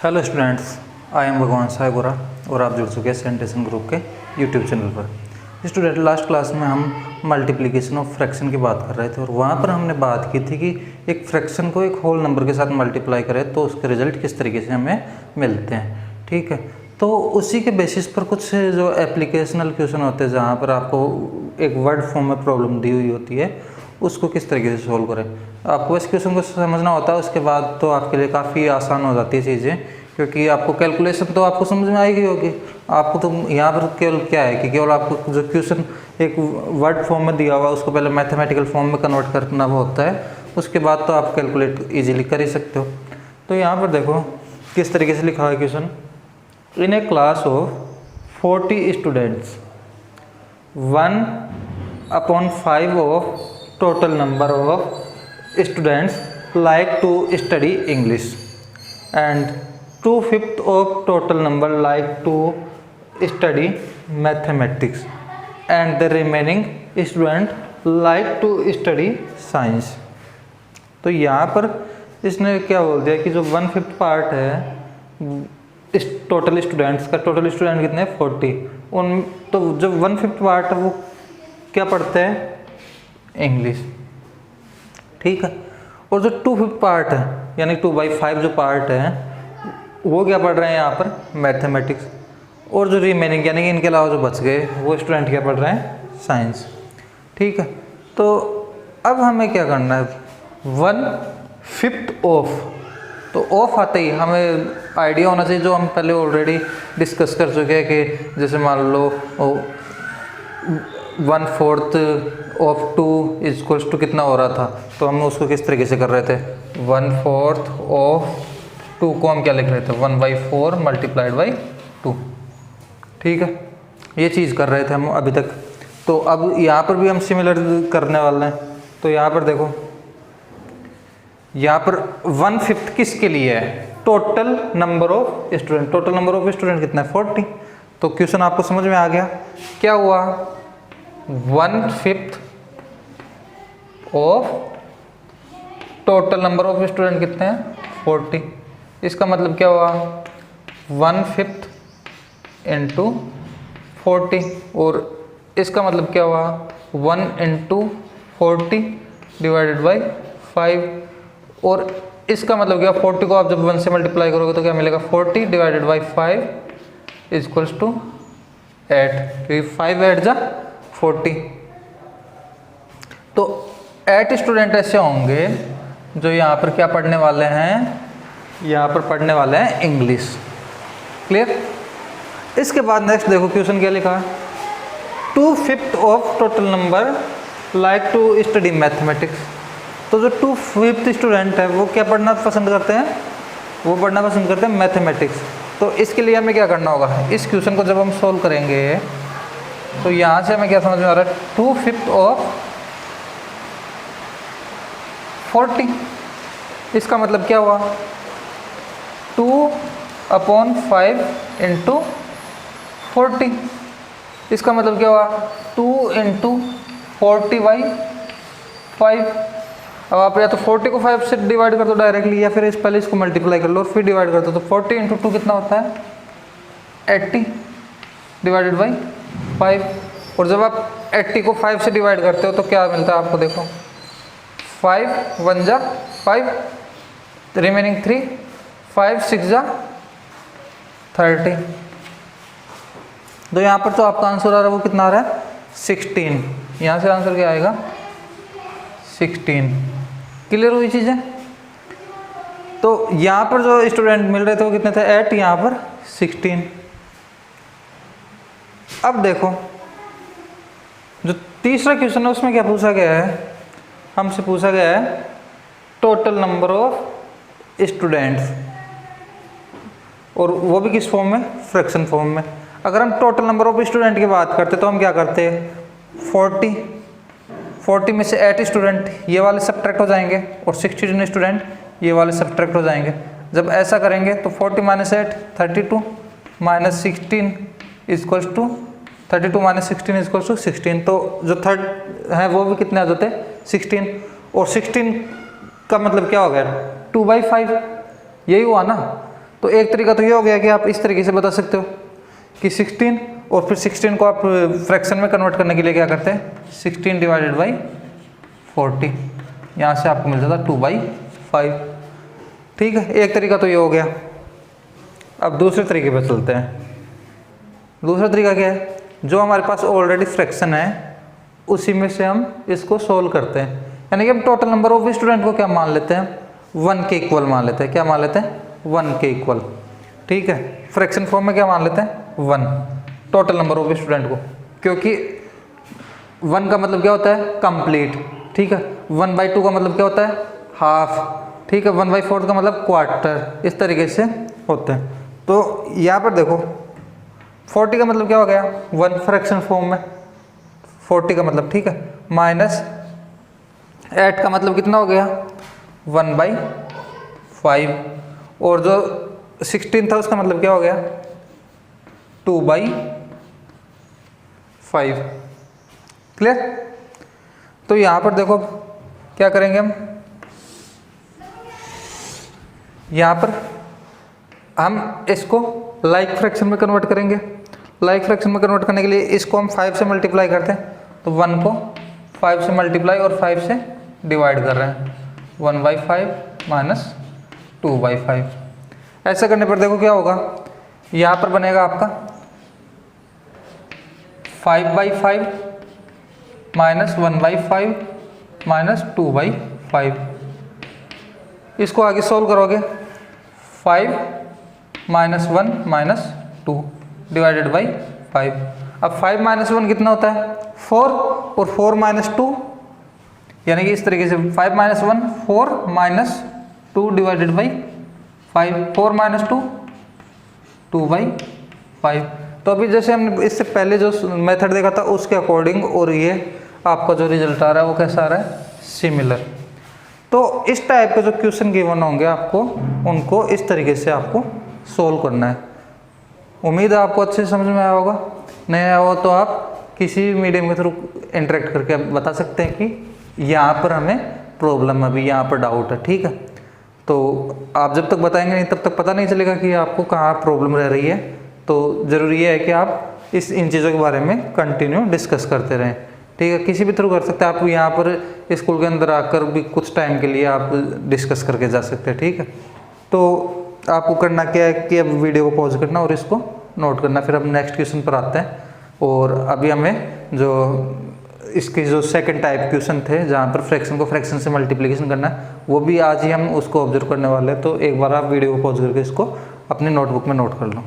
Hello students, I am भगवान साय गोरा और आप जुड़ चुके हैं सेंटेशन ग्रुप के यूट्यूब चैनल पर। स्टूडेंट, लास्ट क्लास में हम मल्टीप्लिकेशन ऑफ फ्रैक्शन की बात कर रहे थे और वहाँ पर हमने बात की थी कि एक फ्रैक्शन को एक होल नंबर के साथ मल्टीप्लाई करें तो उसके रिजल्ट किस तरीके से हमें मिलते हैं। ठीक है, तो उसी के बेसिस पर कुछ जो एप्लीकेशनल क्वेश्चन होते हैं जहाँ पर आपको एक वर्ड फॉर्म में प्रॉब्लम दी हुई होती है, उसको किस तरीके से सोल्व करें। आपको इस क्वेश्चन को समझना होता है, उसके बाद तो आपके लिए काफ़ी आसान हो जाती है चीज़ें, क्योंकि आपको कैलकुलेशन तो आपको समझ में आएगी होगी। आपको तो यहाँ पर केवल क्या है कि केवल आपको जो क्वेश्चन एक वर्ड फॉर्म में दिया हुआ है उसको पहले मैथमेटिकल फॉर्म में कन्वर्ट करना होता है, उसके बाद तो आप कैलकुलेट ईजिली कर ही सकते हो। तो यहाँ पर देखो किस तरीके से लिखा है question. In A class of 40 students 1/5 of total number of students like to study English and 2/5 of total number like to study mathematics and the remaining student like to study science। तो यहाँ पर इसने क्या बोल दिया कि जो 1/5 part है इस टोटल स्टूडेंट्स का, टोटल स्टूडेंट कितने हैं 40, उन तो जो 1/5 पार्ट है वो क्या पढ़ते हैं, इंग्लिश। ठीक है, और जो 2/5 पार्ट है यानी 2/5 जो पार्ट है वो क्या पढ़ रहे हैं यहाँ पर, मैथमेटिक्स। और जो रिमेनिंग यानी कि इनके अलावा जो बच गए वो स्टूडेंट क्या पढ़ रहे हैं, साइंस। ठीक है, तो अब हमें क्या करना है, 1/5 ऑफ, तो ऑफ आते ही हमें आइडिया होना चाहिए जो हम पहले ऑलरेडी डिस्कस कर चुके हैं कि जैसे मान लो 1/4 ऑफ 2 इक्वल्स टू कितना हो रहा था, तो हम उसको किस तरीके से कर रहे थे, 1/4 ऑफ 2 को हम क्या लिख रहे थे, 1/4 मल्टीप्लाइड बाई 2। ठीक है, ये चीज़ कर रहे थे हम अभी तक। तो अब यहाँ पर भी हम सिमिलर करने वाले हैं। तो यहाँ पर देखो, यहाँ पर 1/5 किसके लिए है, total number of student. Total number of student कितना है, 40। तो क्वेश्चन आपको समझ में आ गया क्या हुआ, 1/5 of total number of student कितने हैं, 40। इसका मतलब क्या हुआ, 1/5 इंटू 40, और इसका मतलब क्या हुआ, 1 इंटू 40 डिवाइडेड बाई 5। और इसका मतलब क्या, 40 को आप जब 1 से मल्टीप्लाई करोगे तो क्या मिलेगा, 40 डिवाइडेड बाई 5 इक्वल्स टू 8, क्योंकि 5 8 जा 40। तो 8 स्टूडेंट ऐसे होंगे जो यहाँ पर क्या पढ़ने वाले हैं, यहाँ पर पढ़ने वाले हैं इंग्लिश। क्लियर। इसके बाद नेक्स्ट देखो क्वेश्चन क्या लिखा है, 2/5 of total number like to study mathematics. तो जो 2/5 स्टूडेंट है वो क्या पढ़ना पसंद करते हैं, वो पढ़ना पसंद करते हैं मैथमेटिक्स। तो इसके लिए हमें क्या करना होगा, इस क्वेश्चन को जब हम सोल्व करेंगे तो यहाँ से हमें क्या समझ में आ रहा है, 2/5 ऑफ 40, इसका मतलब क्या हुआ, 2/5 इंटू 40। इसका मतलब क्या हुआ, 2 इंटू 40/5। अब आप या तो 40 को 5 से डिवाइड कर दो डायरेक्टली, या फिर इस पहले इसको मल्टीप्लाई कर लो और फिर डिवाइड कर दो। तो 40 इंटू 2 कितना होता है, 80 डिवाइडेड बाई 5। और जब आप 80 को 5 से डिवाइड करते हो तो क्या मिलता है आपको, देखो 5 1 जा 5, रिमेनिंग 3, 5 6 जा 30। तो यहाँ पर तो आपका आंसर आ रहा है वो कितना आ रहा है, 16। यहाँ से आंसर क्या आएगा, 16। क्लियर हुई चीज़ें। तो यहाँ पर जो स्टूडेंट मिल रहे थे वो कितने थे, 8, यहाँ पर 16। अब देखो जो तीसरा क्वेश्चन है उसमें क्या पूछा गया है, हमसे पूछा गया है टोटल नंबर ऑफ स्टूडेंट्स, और वो भी किस फॉर्म में, फ्रैक्शन फॉर्म में। अगर हम टोटल नंबर ऑफ स्टूडेंट की बात करते तो हम क्या करते हैं, 40 में से 8 स्टूडेंट ये वाले सब्ट्रैक्ट हो जाएंगे और 16 स्टूडेंट ये वाले सब्ट्रैक्ट हो जाएंगे। जब ऐसा करेंगे तो 40 - 8 32 - 16 इक्वल्स टू 32 - 16 इक्वल्स टू 16। तो जो थर्ड है वो भी कितने आ जाते हैं, 16। और 16 इसका मतलब क्या हो गया 2/5, यही हुआ ना। तो एक तरीका तो ये हो गया कि आप इस तरीके से बता सकते हो कि 16 और फिर 16 को आप फ्रैक्शन में कन्वर्ट करने के लिए क्या करते हैं 16 डिवाइडेड बाई 40, यहाँ से आपको मिल जाता 2/5। ठीक है, एक तरीका तो ये हो गया। अब दूसरे तरीके पर चलते हैं। दूसरा तरीका क्या है, जो हमारे पास ऑलरेडी फ्रैक्शन है उसी में से हम इसको सोल्व करते हैं। यानी कि हम टोटल नंबर ऑफ स्टूडेंट को क्या मान लेते हैं 1 के इक्वल मान लेते हैं। क्या मान लेते हैं 1 के इक्वल। ठीक है, फ्रैक्शन फॉर्म में क्या मान लेते हैं 1 टोटल नंबर ऑफ स्टूडेंट को, क्योंकि 1 का मतलब क्या होता है कंप्लीट। ठीक है, 1/2 का मतलब क्या होता है हाफ। ठीक है, 1/4 का मतलब क्वार्टर, इस तरीके से होते हैं। तो यहाँ पर देखो 40 का मतलब क्या हो गया 1 फ्रैक्शन फॉर्म में 40 का मतलब। ठीक है, माइनस 8 का मतलब कितना हो गया 1/5, और जो 16 था उसका मतलब क्या हो गया 2/5। क्लियर। तो यहाँ पर देखो क्या करेंगे हम, यहाँ पर हम इसको लाइक फ्रैक्शन में कन्वर्ट करेंगे। लाइक फ्रैक्शन में कन्वर्ट करने के लिए इसको हम 5 से मल्टीप्लाई करते हैं, तो 1 को 5 से मल्टीप्लाई और 5 से डिवाइड कर रहे हैं, 1/5 माइनस 2/5। ऐसा करने पर देखो क्या होगा, यहाँ पर बनेगा आपका 5/5 माइनस 1/5 माइनस 2/5। इसको आगे सोल्व करोगे 5 माइनस 1 माइनस 2 डिवाइडेड बाई 5। अब 5 माइनस 1 कितना होता है 4, और 4 माइनस 2, यानी कि इस तरीके से 5 minus 1 4 minus 2 divided by 5, 4 minus 2 2/5। तो अभी जैसे हमने इससे पहले जो मेथड देखा था उसके अकॉर्डिंग और ये आपका जो रिजल्ट आ रहा है वो कैसा आ रहा है सिमिलर। तो इस टाइप के जो क्वेश्चन गिवन होंगे आपको उनको इस तरीके से आपको सोल्व करना है। उम्मीद है आपको अच्छे से समझ में आया होगा। नहीं आया हो तो आप किसी मीडियम के थ्रू इंटरेक्ट करके बता सकते हैं कि यहाँ पर हमें प्रॉब्लम अभी यहाँ पर डाउट है। ठीक है, तो आप जब तक बताएंगे नहीं तब तक पता नहीं चलेगा कि आपको कहाँ प्रॉब्लम रह रही है। तो ज़रूरी है कि आप इन चीज़ों के बारे में कंटिन्यू डिस्कस करते रहें। ठीक है, किसी भी थ्रू कर सकते हैं आप, यहाँ पर स्कूल के अंदर आकर भी कुछ टाइम के लिए आप डिस्कस करके जा सकते हैं। ठीक है, तो आपको करना क्या है कि अब वीडियो को पॉज करना और इसको नोट करना, फिर हम नेक्स्ट क्वेश्चन पर आते हैं। और अभी हमें जो इसके जो सेकंड टाइप क्वेश्चन थे जहाँ पर फ्रैक्शन को फ्रैक्शन से मल्टीप्लिकेशन करना है वो भी आज ही हम उसको ऑब्जर्व करने वाले हैं। तो एक बार आप वीडियो को पॉज करके इसको अपनी नोटबुक में नोट कर लो।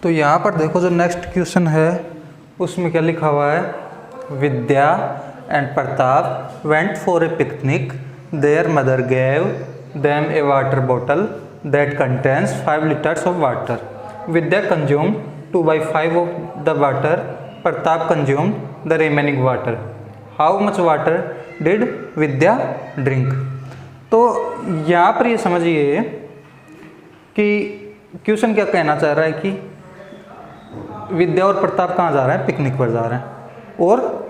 तो यहाँ पर देखो जो नेक्स्ट क्वेश्चन है उसमें क्या लिखा हुआ है, Vidya and Pratap went for a picnic, their mother gave them a water bottle that contains 5 liters of water. Vidya consumed 2/5 of the water, Pratap consumed the remaining water. How much water did Vidya drink. तो यहाँ पर ये समझिए कि क्वेश्चन क्या कहना चाह रहा है कि विद्या और प्रताप कहाँ जा रहे हैं, पिकनिक पर जा रहे हैं, और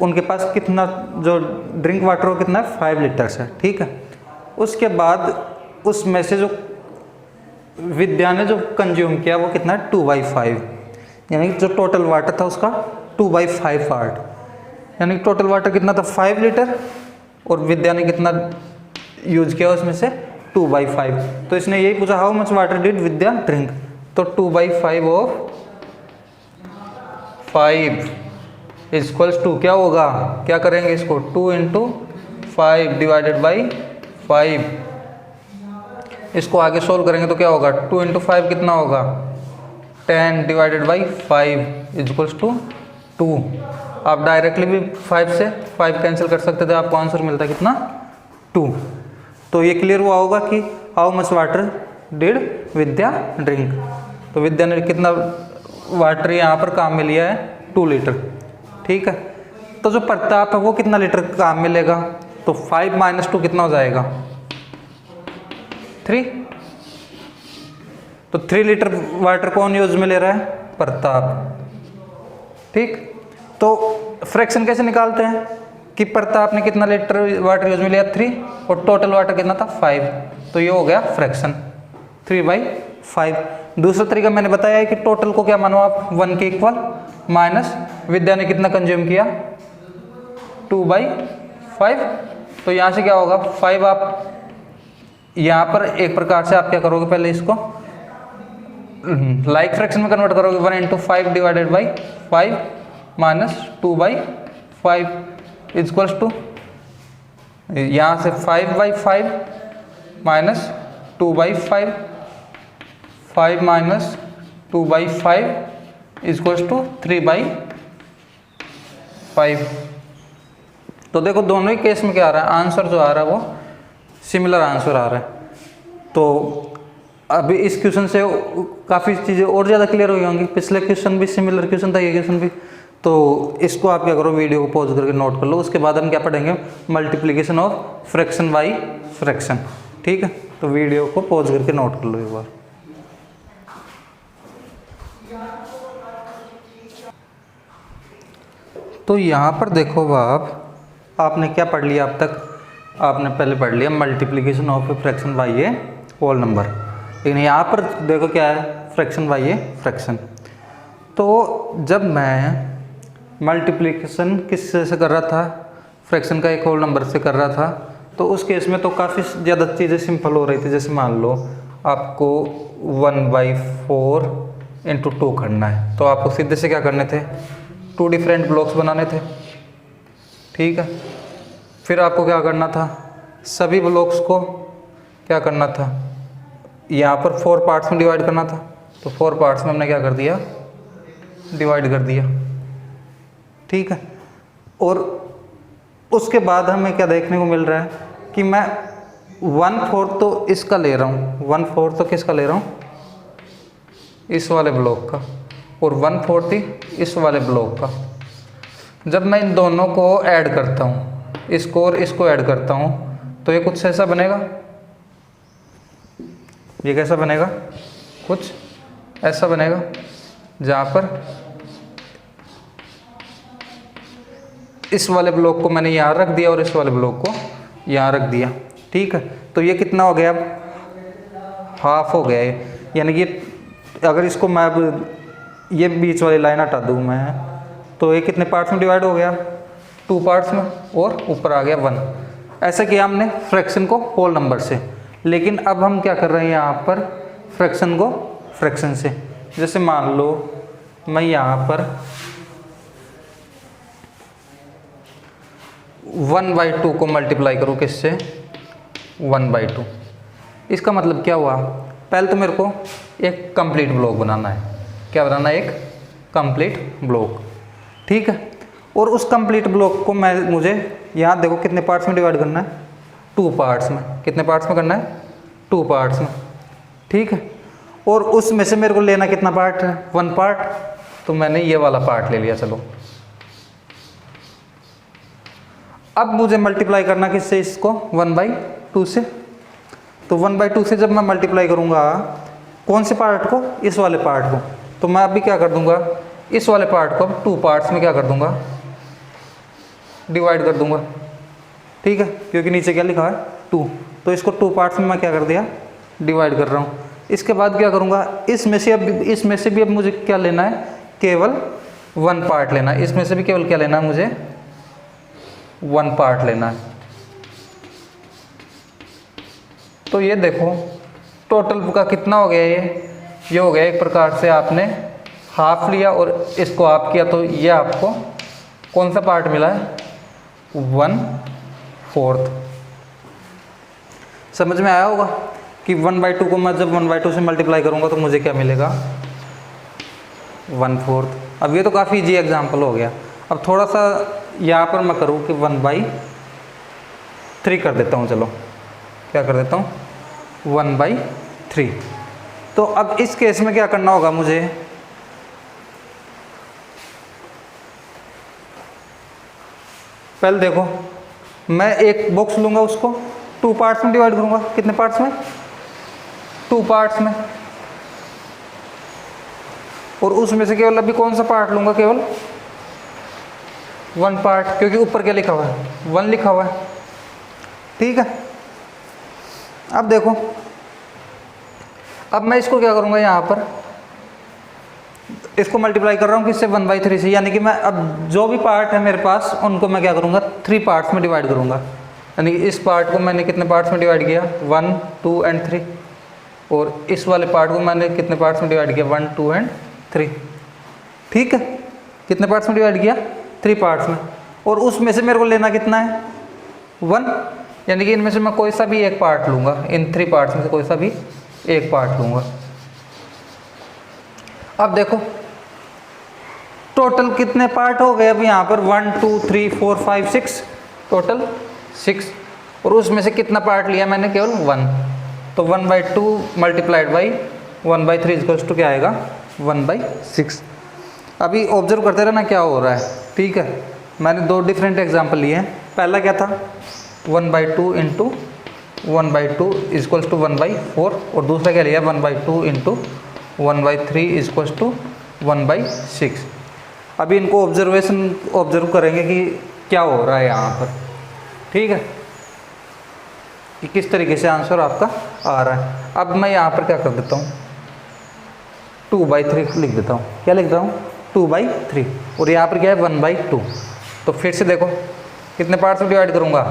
उनके पास कितना जो ड्रिंक वाटर हो कितना है 5 liters है। ठीक है, उसके बाद उसमें से जो विद्या ने जो कंज्यूम किया वो कितना है 2/5, यानी कि जो टोटल वाटर था उसका 2/5 पार्ट, यानी कि टोटल वाटर कितना था 5 liter और विद्या ने कितना यूज किया उसमें से 2/5। तो इसने यही पूछा how much water did Vidya drink. तो 2/5 ऑफ 5 इक्वल्स टू क्या होगा, क्या करेंगे इसको 2 × 5 डिवाइडेड बाई 5। इसको आगे सोल्व करेंगे तो क्या होगा 2 × 5 कितना होगा 10 डिवाइडेड बाई 5 इक्वल्स टू 2। आप डायरेक्टली भी 5 से 5 कैंसिल कर सकते थे, आपको आंसर मिलता है कितना 2। तो ये क्लियर हुआ होगा कि how much water did Vidya drink. तो विद्या ने कितना वाटर यहाँ पर काम में लिया है 2 लीटर। ठीक है, तो जो प्रताप है वो कितना लीटर काम में लेगा, तो 5 - 2 कितना हो जाएगा 3। तो 3 लीटर वाटर कौन यूज में ले रहा है? प्रताप। ठीक, तो फ्रैक्शन कैसे निकालते हैं कि प्रताप ने कितना लीटर वाटर यूज में लिया? 3, और टोटल वाटर कितना था? 5। तो ये हो गया फ्रैक्शन 3/5। दूसरा तरीका मैंने बताया है कि टोटल को क्या मानो आप 1 के इक्वल, माइनस विद्या ने कितना कंज्यूम किया? 2/5। तो यहाँ से क्या होगा? 5 आप यहाँ पर एक प्रकार से आप क्या करोगे, पहले इसको लाइक फ्रैक्शन में कन्वर्ट करोगे। 1 × 5 divided by 5 minus 2/5 equals to, यहाँ से 5/5 माइनस 2/5, 5 माइनस 2/5 इक्वल्स टू 3/5। तो देखो दोनों ही केस में क्या आ रहा है, आंसर जो आ रहा है वो सिमिलर आंसर आ रहा है। तो अभी इस क्वेश्चन से काफ़ी चीज़ें और ज़्यादा क्लियर हुई होंगी। पिछले क्वेश्चन भी सिमिलर क्वेश्चन था, ये क्वेश्चन भी। तो इसको आप क्या करो, वीडियो को पॉज करके नोट कर लो। उसके बाद हम क्या पढ़ेंगे? Multiplication of fraction by fraction. ठीक है, तो वीडियो को पॉज करके नोट कर लो एक बार। तो यहाँ पर देखो आपने क्या पढ़ लिया अब तक? आपने पहले पढ़ लिया multiplication of a fraction by a whole number. लेकिन यहाँ पर देखो क्या है? Fraction by a fraction. तो जब मैं मल्टीप्लिकेशन किससे से कर रहा था? फ्रैक्शन का एक होल नंबर से कर रहा था। तो उस केस में तो काफ़ी ज़्यादा चीज़ें सिंपल हो रही थी। जैसे मान लो आपको 1/4 × 2 करना है, तो आपको सीधे से क्या करने थे? 2 डिफरेंट ब्लॉक्स बनाने थे। ठीक है, फिर आपको क्या करना था? सभी ब्लॉक्स को क्या करना था? यहाँ पर 4 पार्ट्स में डिवाइड करना था। तो 4 पार्ट्स में हमने क्या कर दिया? डिवाइड कर दिया। ठीक है, और उसके बाद हमें क्या देखने को मिल रहा है कि मैं 1/4 तो इसका ले रहा हूँ। 1/4 तो किसका ले रहा हूँ? इस वाले ब्लॉक का, और 1/4 इस वाले ब्लॉक का। जब मैं इन दोनों को ऐड करता हूँ, इसको और इसको ऐड करता हूँ, तो ये कुछ ऐसा बनेगा। ये कैसा बनेगा? कुछ ऐसा बनेगा, जहाँ पर इस वाले ब्लॉक को मैंने यहाँ रख दिया और इस वाले ब्लॉक को यहाँ रख दिया। ठीक है, तो ये कितना हो गया? अब हाफ हो गया है। यानी कि अगर इसको मैं अब ये बीच वाली लाइन हटा दूँ मैं, तो ये कितने पार्ट्स में डिवाइड हो गया? 2 पार्ट्स में, और ऊपर आ गया 1। ऐसा किया हमने फ्रैक्शन को होल नंबर से। लेकिन अब हम क्या कर रहे हैं यहाँ पर? फ्रैक्शन को फ्रैक्शन से। जैसे मान लो मैं यहाँ पर 1/2 को मल्टीप्लाई करूँ किससे? 1/2। इसका मतलब क्या हुआ? पहले तो मेरे को एक कंप्लीट ब्लॉक बनाना है। क्या बनाना है? एक कंप्लीट ब्लॉक। ठीक है, और उस कंप्लीट ब्लॉक को मुझे यहाँ देखो कितने पार्ट्स में डिवाइड करना है? 2 पार्ट्स में। कितने पार्ट्स में करना है? 2 पार्ट्स में। ठीक है, और उसमें से मेरे को लेना कितना पार्ट है? 1 पार्ट। तो मैंने ये वाला पार्ट ले लिया। चलो, अब मुझे मल्टीप्लाई करना किससे? इसको 1/2 से। तो 1/2 से जब मैं मल्टीप्लाई करूँगा कौन से पार्ट को? इस वाले पार्ट को। तो मैं अभी क्या कर दूंगा? इस वाले पार्ट को 2 पार्ट्स में क्या कर दूंगा? डिवाइड कर दूंगा। ठीक है, क्योंकि नीचे क्या लिखा है? 2। तो इसको 2 पार्ट्स में मैं क्या कर दिया? डिवाइड कर रहा हूँ। इसके बाद क्या करूँगा? इसमें से भी अब मुझे क्या लेना है? केवल 1 पार्ट लेना है। इसमें से भी केवल क्या लेना है मुझे? 1 पार्ट लेना है। तो ये देखो टोटल का कितना हो गया? ये हो गया एक प्रकार से आपने हाफ लिया और इसको हाफ किया, तो ये आपको कौन सा पार्ट मिला है? 1/4। समझ में आया होगा कि 1/2 को मैं जब 1/2 से मल्टीप्लाई करूँगा तो मुझे क्या मिलेगा? 1/4। अब ये तो काफ़ी इजी एग्जाम्पल हो गया। अब थोड़ा सा यहाँ पर मैं करूँ कि 1/3 कर देता हूँ। चलो, क्या कर देता हूँ? 1/3। तो अब इस केस में क्या करना होगा मुझे? पहले देखो, मैं एक बॉक्स लूँगा, उसको 2 पार्ट्स में डिवाइड करूँगा। कितने पार्ट्स में? 2 पार्ट्स में। और उसमें से केवल अभी कौन सा पार्ट लूँगा, केवल 1 पार्ट, क्योंकि ऊपर क्या लिखा हुआ है, 1 लिखा हुआ है। ठीक है, अब देखो, अब मैं इसको क्या करूँगा, यहाँ पर इसको मल्टीप्लाई कर रहा हूँ किससे, 1/3 से, यानी कि मैं अब जो भी पार्ट है मेरे पास उनको मैं क्या करूँगा, 3 पार्ट्स में डिवाइड करूँगा। यानी कि इस पार्ट को मैंने कितने पार्ट्स में डिवाइड किया, 1, 2 एंड 3, और इस वाले पार्ट को मैंने कितने पार्ट्स में डिवाइड किया, 1, 2 एंड 3। ठीक है, कितने पार्ट्स में डिवाइड किया, 3 पार्ट्स में, और उसमें से मेरे को लेना कितना है, 1, यानी कि इनमें से मैं कोई सा भी एक पार्ट लूँगा, इन 3 पार्ट्स में से कोई सा भी एक पार्ट लूँगा। अब देखो टोटल कितने पार्ट हो गए, अब यहाँ पर 1, 2, 3, 4, 5, 6, टोटल 6, और उसमें से कितना पार्ट लिया मैंने, केवल 1। तो 1/2 मल्टीप्लाइड बाई 1/3 इक्वल्स टू क्या आएगा, 1/6। अभी ऑब्जर्व करते रहना क्या हो रहा है। ठीक है, मैंने 2 डिफरेंट एग्जाम्पल लिए हैं। पहला क्या था, 1/2 इंटू 1/2 इक्वल्स टू 1/4, और दूसरा क्या लिया, 1/2 इंटू 1/3 इक्वल्स टू 1/6। अभी इनको ऑब्जर्व करेंगे कि क्या हो रहा है यहाँ पर। ठीक है, कि किस तरीके से आंसर आपका आ रहा है। अब मैं यहाँ पर क्या कर देता हूँ, 2/3 लिख देता हूँ। क्या लिख रहा हूँ, 2/3, और यहाँ पर क्या है, 1/2। तो फिर से देखो कितने पार्ट्स में डिवाइड करूँगा,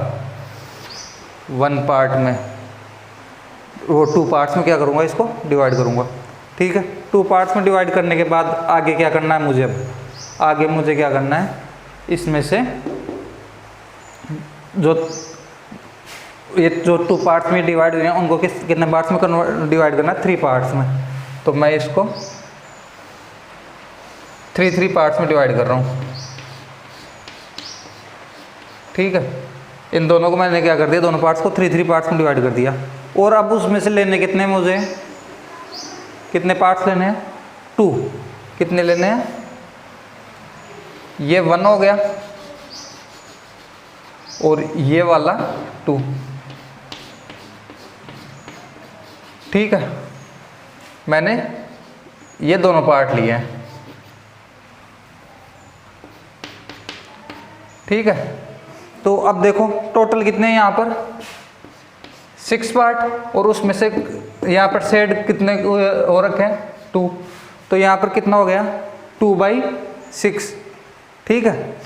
1 पार्ट में, वो 2 पार्ट्स में क्या करूँगा, इसको डिवाइड करूँगा। ठीक है, 2 पार्ट्स में डिवाइड करने के बाद आगे क्या करना है मुझे, अब आगे मुझे क्या करना है, इसमें से जो 2 पार्ट्स में डिवाइड हुए हैं उनको कितने पार्ट्स में डिवाइड करना है, 3 पार्ट्स में। तो मैं इसको 3 पार्ट्स में डिवाइड कर रहा हूँ। ठीक है, इन दोनों को मैंने क्या कर दिया, दोनों पार्ट्स को 3 पार्ट्स में डिवाइड कर दिया। और अब उसमें से लेने कितने, मुझे कितने पार्ट्स लेने हैं, 2। कितने लेने हैं, ये 1 हो गया और ये वाला 2। ठीक है, मैंने ये दोनों पार्ट लिए हैं। ठीक है, तो अब देखो टोटल कितने हैं यहाँ पर, 6 पार्ट, और उसमें से यहाँ पर शेड कितने हो रखे हैं, 2। तो यहाँ पर कितना हो गया, 2/6। ठीक है,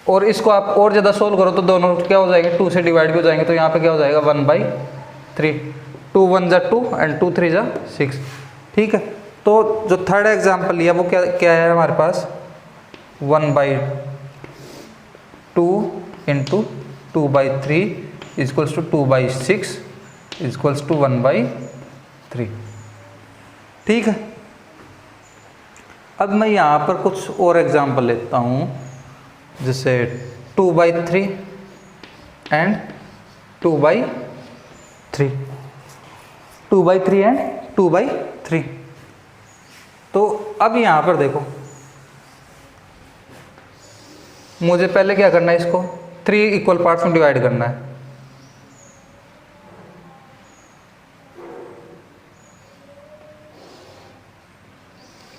और इसको आप और ज़्यादा सोल्व करो तो दोनों क्या हो जाएंगे, 2 से डिवाइड भी हो जाएंगे। तो यहाँ पे क्या हो जाएगा, 1/3। 2 1 जा 2 एंड 2 3 जा 6। ठीक है, तो जो थर्ड एग्जाम्पल लिया वो क्या है हमारे पास, 1/2 into 2/3 equals to 2/6 equals to 1/3। ठीक है, अब मैं यहाँ पर कुछ और एग्जाम्पल लेता हूँ, जैसे 2/3 एंड 2/3, 2/3 एंड 2/3। तो अब यहाँ पर देखो मुझे पहले क्या करना है, इसको 3 इक्वल पार्ट्स में डिवाइड करना है।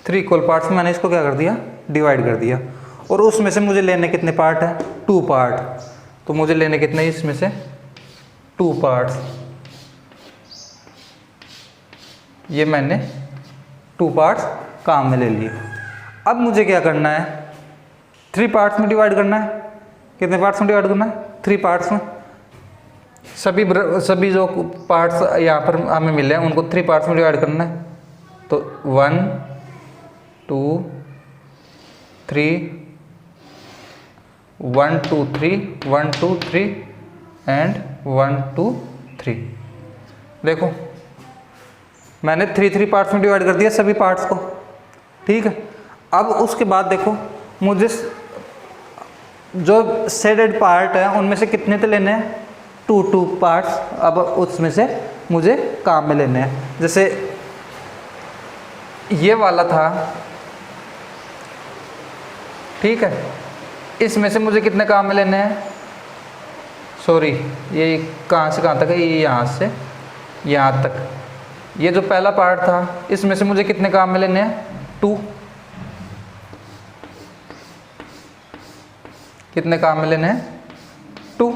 थ्री इक्वल पार्ट्स में मैंने इसको क्या कर दिया, डिवाइड कर दिया। और उसमें से मुझे लेने कितने पार्ट है, 2 पार्ट। तो मुझे लेने कितने, इसमें से 2 पार्ट्स। ये मैंने 2 पार्ट्स काम में ले लिए। अब मुझे क्या करना है, 3 पार्ट्स में डिवाइड करना है। कितने पार्ट्स में डिवाइड करना है, 3 पार्ट्स में। सभी जो पार्ट्स यहाँ पर हमें मिले हैं उनको 3 पार्ट्स में डिवाइड करना है। तो 1 2 3 1 2 3 1 2 3 एंड 1 2 3। देखो मैंने 3 पार्ट्स में डिवाइड कर दिया सभी पार्ट्स को। ठीक है, अब उसके बाद देखो मुझे जो शेडेड पार्ट है उनमें से कितने तो लेने हैं, 2 पार्ट्स। अब उसमें से मुझे काम में लेने हैं। जैसे ये वाला था, ठीक है, इसमें से मुझे कितने काम में लेने हैं, सॉरी ये कहाँ से कहाँ तक है, ये यहाँ से यहाँ तक। ये जो पहला पार्ट था इसमें से मुझे कितने काम में लेने हैं, 2, कितने काम में लेने हैं 2।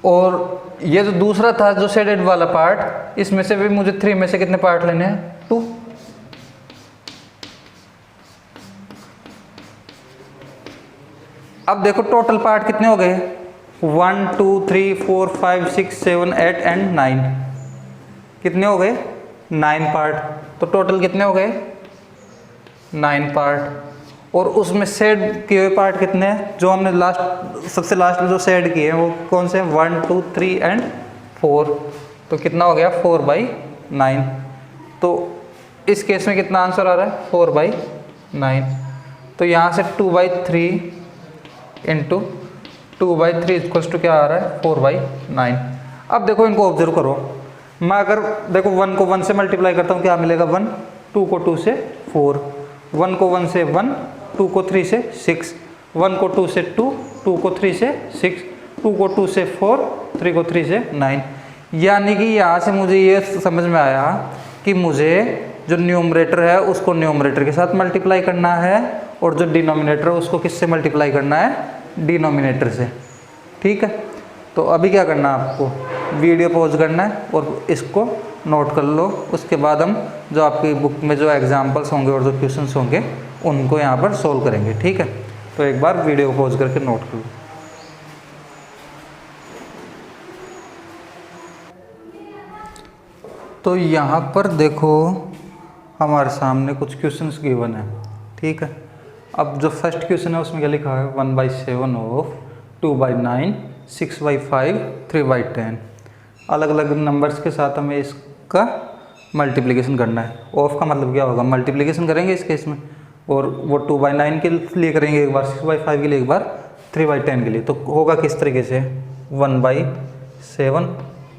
और ये जो दूसरा था जो शेडेड वाला पार्ट, इसमें से भी मुझे 3 में से कितने पार्ट लेने हैं 2। अब देखो टोटल पार्ट कितने हो गए 1 2 3 4 5 6 7 8 एंड 9, कितने हो गए 9 पार्ट। तो टोटल कितने हो गए 9 पार्ट। और उसमें शेड किए हुए पार्ट कितने हैं, जो हमने लास्ट सबसे लास्ट में जो शेड किए हैं वो कौन से हैं 1 2 3 एंड 4। तो कितना हो गया 4/9। तो इस केस में कितना आंसर आ रहा है 4/9। तो यहाँ से 2/3 इंटू 2/3 इक्वल्स टू क्या आ रहा है 4/9। अब देखो इनको ऑब्जर्व करो, मैं अगर देखो 1 को 1 से मल्टीप्लाई करता हूँ क्या मिलेगा 1, 2 को 2 से 4, 1 को 1 से 1, 2 को 3 से 6, 1 को 2 से 2, 2 को 3 से 6, 2 को 2 से 4, 3 को 3 से 9। यानी कि यहाँ से मुझे ये समझ में आया कि मुझे जो न्यूमरेटर है उसको न्यूमरेटर के साथ मल्टीप्लाई करना है और जो डिनोमिनेटर है उसको किससे मल्टीप्लाई करना है डिनोमिनेटर से। ठीक है, तो अभी क्या करना है आपको वीडियो पॉज करना है और इसको नोट कर लो। उसके बाद हम जो आपकी बुक में जो एग्जाम्पल्स होंगे और जो क्वेश्चंस होंगे उनको यहाँ पर सोल्व करेंगे। ठीक है, तो एक बार वीडियो पॉज करके नोट कर लो। तो यहाँ पर देखो हमारे सामने कुछ क्वेश्चंस गिवन है। ठीक है, अब जो फर्स्ट क्वेश्चन है उसमें क्या लिखा है 1/7 ऑफ 2/9 6/5 3/10। अलग अलग नंबर्स के साथ हमें इसका मल्टीप्लिकेशन करना है। ऑफ का मतलब क्या होगा मल्टीप्लिकेशन करेंगे इस केस में, और वो 2/9 के लिए करेंगे एक बार, 6/5 के लिए एक बार, 3/10 के लिए। तो होगा किस तरीके से 1/7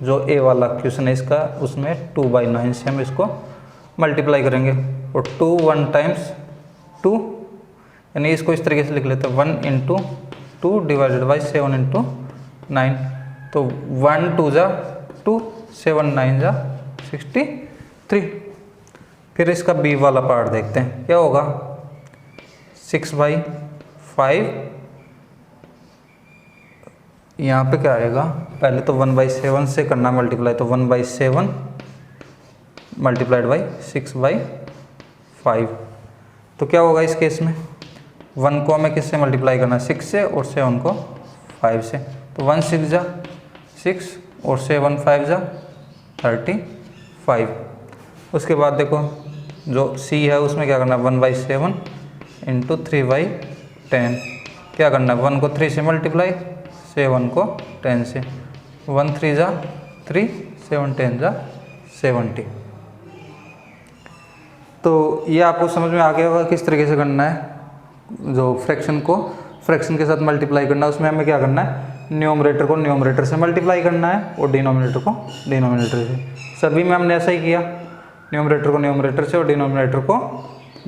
जो ए वाला क्वेश्चन है इसका, उसमें 2/9 से हम इसको मल्टीप्लाई करेंगे और 2 1 टाइम्स 2, यानी इसको इस तरीके से लिख लेते हैं 1 इंटू 2 डिवाइडेड बाई 7 इंटू 9। तो 1 2 जा 2, 7 9 जा 63। फिर इसका बी वाला पार्ट देखते हैं क्या होगा 6/5। यहाँ पे क्या आएगा, पहले तो 1/7 से करना मल्टीप्लाई, तो 1/7 मल्टीप्लाइड बाई 6/5। तो क्या होगा इस केस में 1 को हमें किससे मल्टीप्लाई करना है 6 से और 7 को 5 से। तो 1 6 जा 6 और 7 5 जा 35। उसके बाद देखो जो सी है उसमें क्या करना है 1/7 इंटू 3/10। क्या करना है 1 को 3 से मल्टीप्लाई, 7 को 10 से। 1 3 जा 3, 7 10 जा 70। तो ये आपको समझ में आ गया होगा किस तरीके से करना है जो फ्रैक्शन को फ्रैक्शन के साथ मल्टीप्लाई करना है। उसमें हमें क्या करना है न्यूमरेटर को न्यूमरेटर से मल्टीप्लाई करना है और डिनोमिनेटर को डिनोमिनेटर से। सभी में हमने ऐसा ही किया, न्यूमरेटर को न्यूमरेटर से और डिनोमिनेटर को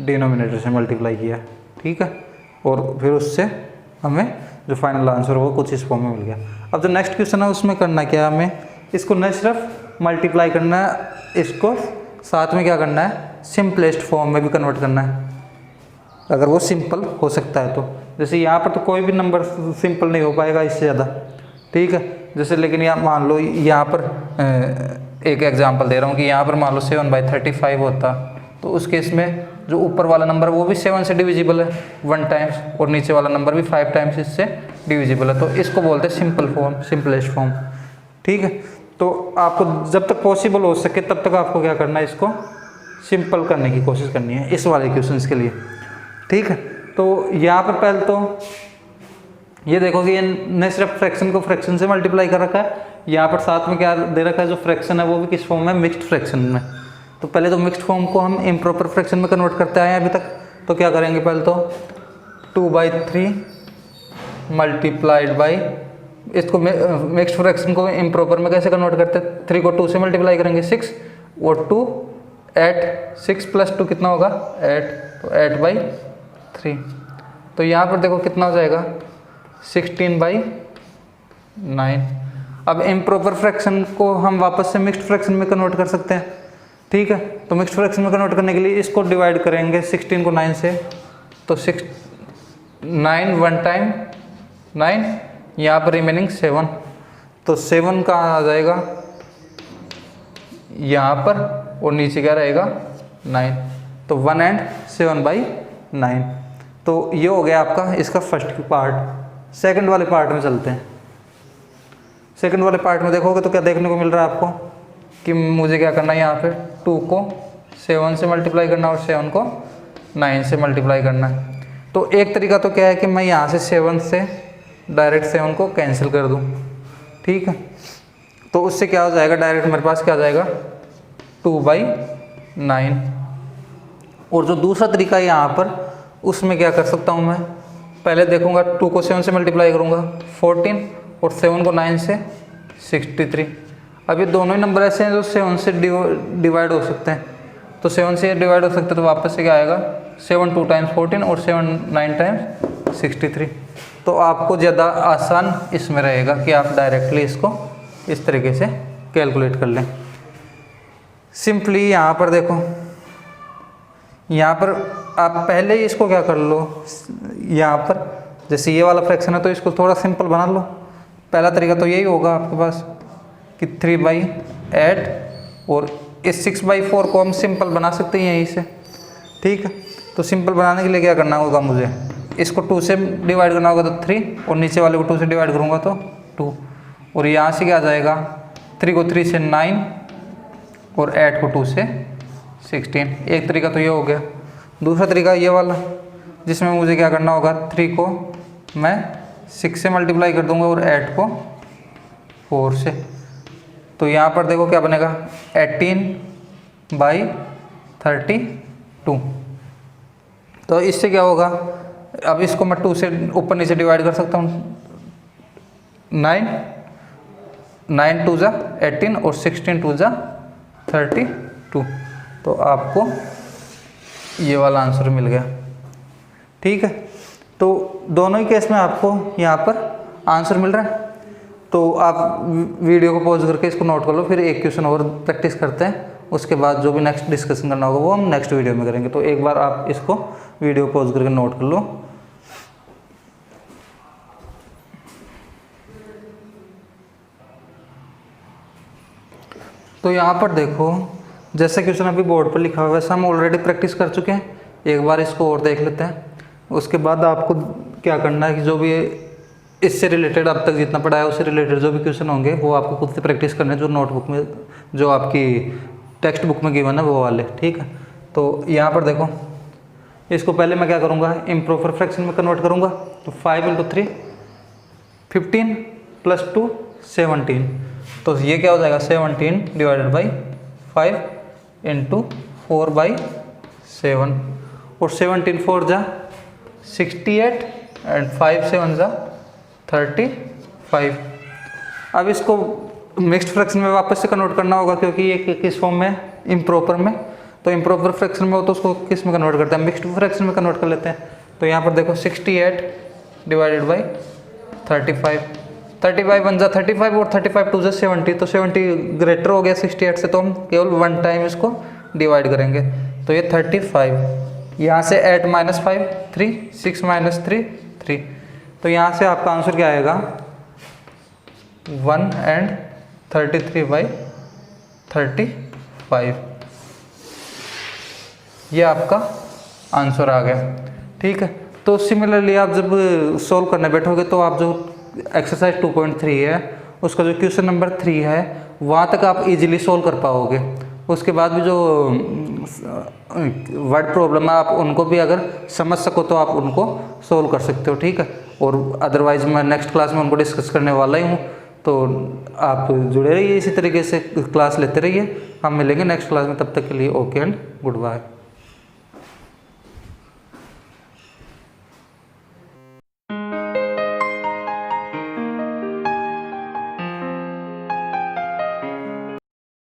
डिनोमिनेटर से मल्टीप्लाई किया। ठीक है, और फिर उससे हमें जो फाइनल आंसर होगा कुछ इस फॉर्म में मिल गया। अब जो नेक्स्ट क्वेश्चन है उसमें करना क्या है, हमें इसको न सिर्फ मल्टीप्लाई करना है, इसको साथ में क्या करना है सिंपलेस्ट फॉर्म में भी कन्वर्ट करना है अगर वो सिंपल हो सकता है। तो जैसे यहाँ पर तो कोई भी नंबर सिंपल नहीं हो पाएगा इससे ज़्यादा। ठीक है, जैसे लेकिन यहाँ मान लो यहाँ पर एक एग्जांपल दे रहा हूँ कि यहाँ पर मान लो 7/35 होता, तो उस केस में जो ऊपर वाला नंबर वो भी 7 से डिविजिबल है 1 टाइम्स, और नीचे वाला नंबर भी 5 टाइम्स इससे डिविजिबल है। तो इसको बोलते हैं सिंपल फॉर्म, सिंपलेस्ट फॉर्म। ठीक है, तो आपको जब तक पॉसिबल हो सके तब तक आपको क्या करना है इसको सिंपल करने की कोशिश करनी है इस वाले क्वेश्चंस के लिए। ठीक है, तो यहाँ पर पहले तो ये देखो कि ये न सिर्फ फ्रैक्शन को फ्रैक्शन से मल्टीप्लाई कर रखा है, यहाँ पर साथ में क्या दे रखा है जो फ्रैक्शन है वो भी किस फॉर्म में मिक्स्ड फ्रैक्शन में। तो पहले तो मिक्स्ड फॉर्म को हम इम्प्रॉपर फ्रैक्शन में कन्वर्ट करते आए हैं अभी तक। तो क्या करेंगे पहले तो 2/3 मल्टीप्लाइड बाई, इसको मिक्स्ड फ्रैक्शन को इम्प्रॉपर में कैसे कन्वर्ट करते हैं 3 को 2 से मल्टीप्लाई करेंगे 6 और 2 8, 6 + 2 कितना होगा 8, तो 8/3। तो यहाँ पर देखो कितना हो जाएगा 16/9। अब इम्प्रॉपर फ्रैक्शन को हम वापस से मिक्स्ड फ्रैक्शन में कन्वर्ट कर सकते हैं। ठीक है। तो मिक्स्ड फ्रैक्शन में कन्वर्ट करने के लिए इसको डिवाइड करेंगे 16 को 9 से, तो 9 वन टाइम 9, यहाँ पर रिमेनिंग 7, तो 7 कहाँ आ जाएगा यहाँ पर, और नीचे क्या रहेगा 9, तो 1 and 7/9। तो ये हो गया आपका इसका फर्स्ट पार्ट। सेकंड वाले पार्ट में चलते हैं। सेकंड वाले पार्ट में देखोगे तो क्या देखने को मिल रहा है आपको कि मुझे क्या करना है, यहाँ पे 2 को 7 से मल्टीप्लाई करना और 7 को 9 से मल्टीप्लाई करना है। तो एक तरीका तो क्या है कि मैं यहाँ से 7 से डायरेक्ट 7 को कैंसिल कर दूँ, ठीक है। तो उससे क्या हो जाएगा, डायरेक्ट मेरे पास क्या आ जाएगा 2/9। और जो दूसरा तरीका है यहाँ पर, उसमें क्या कर सकता हूँ मैं, पहले देखूँगा 2 को 7 से मल्टीप्लाई करूँगा 14 और 7 को 9 से 63। अब ये दोनों ही नंबर ऐसे हैं जो 7 से डिवाइड हो सकते हैं, तो 7 से डिवाइड हो सकते हैं, तो वापस से क्या आएगा 7 2 टाइम्स 14 और 7 9 टाइम्स 63। तो आपको ज़्यादा आसान इसमें रहेगा कि आप डायरेक्टली इसको इस तरीके से कैलकुलेट कर लें। सिंपली यहाँ पर देखो, यहाँ पर आप पहले ही इसको क्या कर लो, यहाँ पर जैसे ये वाला फ्रैक्शन है तो इसको थोड़ा सिंपल बना लो। पहला तरीका तो यही होगा आपके पास कि 3/8, और इस 6/4 को हम सिंपल बना सकते हैं यहीं से, ठीक है। तो सिंपल बनाने के लिए क्या करना होगा, मुझे इसको 2 से डिवाइड करना होगा तो 3, और नीचे वाले को 2 से डिवाइड करूँगा तो 2, और यहाँ से क्या आ जाएगा 3 को 3 से 9 और 8 को 2 से 16। एक तरीका तो ये हो गया। दूसरा तरीका ये वाला, जिसमें मुझे क्या करना होगा, 3 को मैं 6 से मल्टीप्लाई कर दूंगा और 8 को 4 से। तो यहाँ पर देखो क्या बनेगा 18/32। तो इससे क्या होगा, अब इसको मैं 2 से ऊपर नीचे डिवाइड कर सकता हूँ, 9 2 जा 18 और 16 2 जा 32। तो आपको ये वाला आंसर मिल गया, ठीक है। तो दोनों ही केस में आपको यहाँ पर आंसर मिल रहा है। तो आप वीडियो को पॉज करके इसको नोट कर लो, फिर एक क्वेश्चन और प्रैक्टिस करते हैं, उसके बाद जो भी नेक्स्ट डिस्कशन करना होगा वो हम नेक्स्ट वीडियो में करेंगे। तो एक बार आप इसको वीडियो पॉज करके नोट कर लो। तो यहाँ पर देखो, जैसे क्वेश्चन अभी बोर्ड पर लिखा हुआ है वैसा हम ऑलरेडी प्रैक्टिस कर चुके हैं। एक बार इसको और देख लेते हैं, उसके बाद आपको क्या करना है कि जो भी इससे रिलेटेड अब तक जितना पढ़ा है उससे रिलेटेड जो भी क्वेश्चन होंगे वो आपको खुद से प्रैक्टिस करने हैं, जो नोटबुक में, जो आपकी टेक्स्ट बुक में गिवन है वो वाले, ठीक है। तो यहाँ पर देखो, इसको पहले मैं क्या करूँगा, इम्प्रॉपर फ्रैक्शन में कन्वर्ट करूँगा। तो 5 × 3 15 + 2 17। तो ये क्या हो जाएगा 17 / 5 × 4/7, और 17 4 जा 68 एंड 5 7 जा 35। अब इसको मिक्स्ड फ्रैक्शन में वापस से कन्वर्ट करना होगा, क्योंकि ये किस फॉर्म में, इम्प्रॉपर में। तो इम्प्रॉपर फ्रैक्शन में हो तो उसको किस में कन्वर्ट करते हैं, मिक्स्ड फ्रैक्शन में कन्वर्ट कर लेते हैं। तो यहाँ पर देखो 68 / 35, 35 1 जा 35 और 35 2 जा 70। तो 70 ग्रेटर हो गया 68 से, तो हम केवल 1 टाइम इसको डिवाइड करेंगे। तो ये 35, यहाँ से 8 - 5 3, 6 - 3 3। तो यहाँ से आपका आंसर क्या आएगा 133/35। ये आपका आंसर आ गया, ठीक है। तो सिमिलरली आप जब सॉल्व करने बैठोगे तो आप जो एक्सरसाइज 2.3 है उसका जो क्वेश्चन नंबर 3 है वहाँ तक आप इजीली सॉल्व कर पाओगे। उसके बाद भी जो वर्ड प्रॉब्लम है आप उनको भी अगर समझ सको तो आप उनको सॉल्व कर सकते हो, ठीक है। और अदरवाइज मैं नेक्स्ट क्लास में उनको डिस्कस करने वाला ही हूँ, तो आप जुड़े रहिए, इसी तरीके से क्लास लेते रहिए। हम मिलेंगे नेक्स्ट क्लास में, तब तक के लिए ओके एंड गुड बाय।